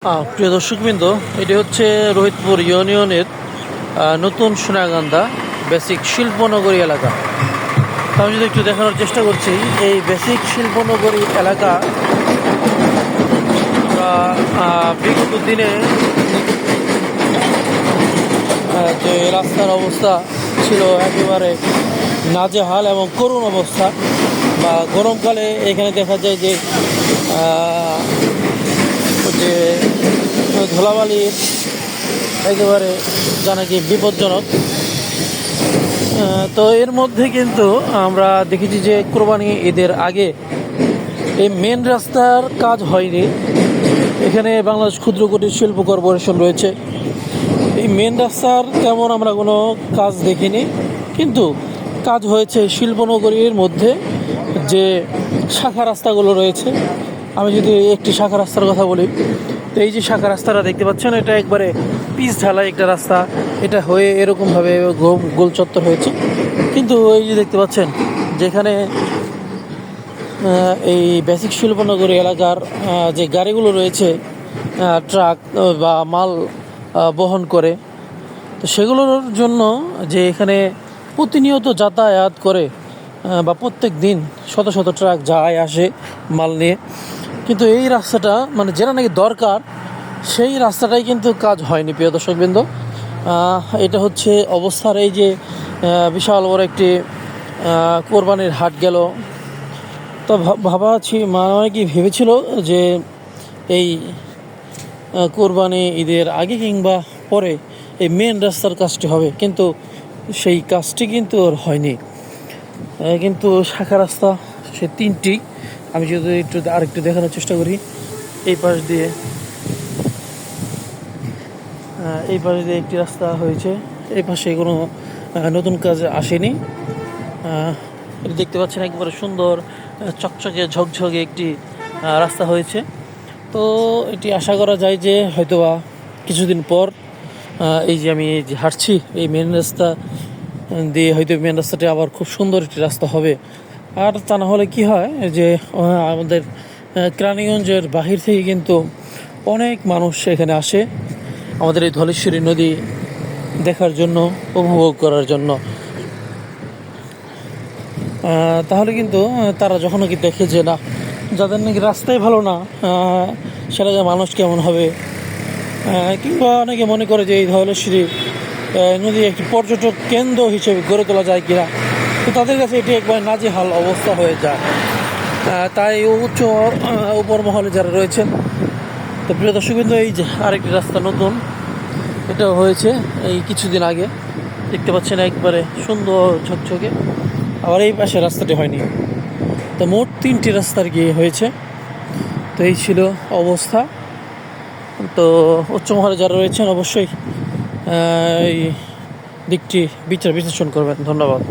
প্রিয় দর্শকবৃন্দ, এটি হচ্ছে রোহিতপুর ইউনিয়নের নতুন সোনাগান্দা বেসিক শিল্পনগরী এলাকা। আমি যদি একটু দেখানোর চেষ্টা করছি, এই বেসিক শিল্পনগরী এলাকা বিগত দিনে যে রাস্তার অবস্থা ছিল একেবারে নাজেহাল এবং করুণ অবস্থা। বা গরমকালে এখানে দেখা যায় যে ধুলাবালি একেবারে যা নাকি বিপজ্জনক। তো এর মধ্যে কিন্তু আমরা দেখেছি যে কোরবানি ঈদের আগে এই মেন রাস্তার কাজ হয়নি। এখানে বাংলাদেশ ক্ষুদ্র কুটির শিল্প কর্পোরেশন রয়েছে, এই মেন রাস্তার তেমন আমরা কোনো কাজ দেখিনি, কিন্তু কাজ হয়েছে শিল্পনগরীর মধ্যে যে শাখা রাস্তাগুলো রয়েছে। আমি যদি একটি শাখা রাস্তার কথা বলি, তো এই যে শাখা রাস্তাটা দেখতে পাচ্ছেন, এটা একবারে পিচ ঢালাই একটা রাস্তা। এটা হয়ে এরকমভাবে গোল চত্বর হয়েছে। কিন্তু এই যে দেখতে পাচ্ছেন, যেখানে এই বেসিক শিল্পনগরী এলাকার যে গাড়িগুলো রয়েছে, ট্রাক বা মাল বহন করে, তো সেগুলোর জন্য যে এখানে প্রতিনিয়ত যাতায়াত করে বা প্রত্যেক দিন শত শত ট্রাক যায় আসে মাল নিয়ে, কিন্তু এই রাস্তাটা মানে যেটা নাকি দরকার সেই রাস্তাটাই কিন্তু কাজ হয়নি। প্রিয় দর্শকবৃন্দ, এটা হচ্ছে অবস্থার এই যে বিশাল বড় একটি কোরবানির হাট গেল। তো অনেকেই ভেবেছিল যে এই কোরবানি ঈদের আগে কিংবা পরে এই মেন রাস্তার কাজটি হবে, কিন্তু সেই কাজটি কিন্তু আর হয়নি। কিন্তু শাখা রাস্তা সে তিনটি, আমি যদি আরেকটু দেখানোর চেষ্টা করি, এই পাশ দিয়ে একটি রাস্তা হয়েছে, এই পাশে কোনো নতুন কাজ আসেনি। দেখতে পাচ্ছেন একবারে সুন্দর চকচকে ঝকঝকে একটি রাস্তা হয়েছে। তো এটি আশা করা যায় যে হয়তোবা কিছুদিন পর এই যে আমি যে হাঁটছি এই মেন রাস্তা দিয়ে, হয়তো মেন রাস্তাটি আবার খুব সুন্দর একটি রাস্তা হবে। আর তা না হলে কি হয় যে আমাদের কেরানীগঞ্জের বাহির থেকে কিন্তু অনেক মানুষ এখানে আসে আমাদের এই ধলেশ্বরী নদী দেখার জন্য, উপভোগ করার জন্য। তাহলে কিন্তু তারা যখন নাকি দেখে যে না, যাদের নাকি রাস্তাই ভালো না, সেটা মানুষ কেমন হবে, কিংবা অনেকে মনে করে যে এই ধলেশ্বরী নদী একটি পর্যটক কেন্দ্র হিসেবে গড়ে তোলা যায় কিনা, তো তাদের কাছে এটি একবার নাজেহাল অবস্থা হয়ে যায়। তাই উপর মহলে যারা রয়েছেন, তো প্রিয় দর্শকবৃন্দ, এই যে আরেকটি রাস্তা নতুন, এটা হয়েছে এই কিছুদিন আগে, দেখতে পাচ্ছেন একবারে সুন্দর ঝকঝকে। আবার এই পাশে রাস্তাটি হয়নি, তো মোট তিনটি রাস্তার গিয়ে হয়েছে। তো এই ছিল অবস্থা। তো উচ্চ মহলে যারা রয়েছেন অবশ্যই এই দিকটি বিচার বিশ্লেষণ করবেন। ধন্যবাদ।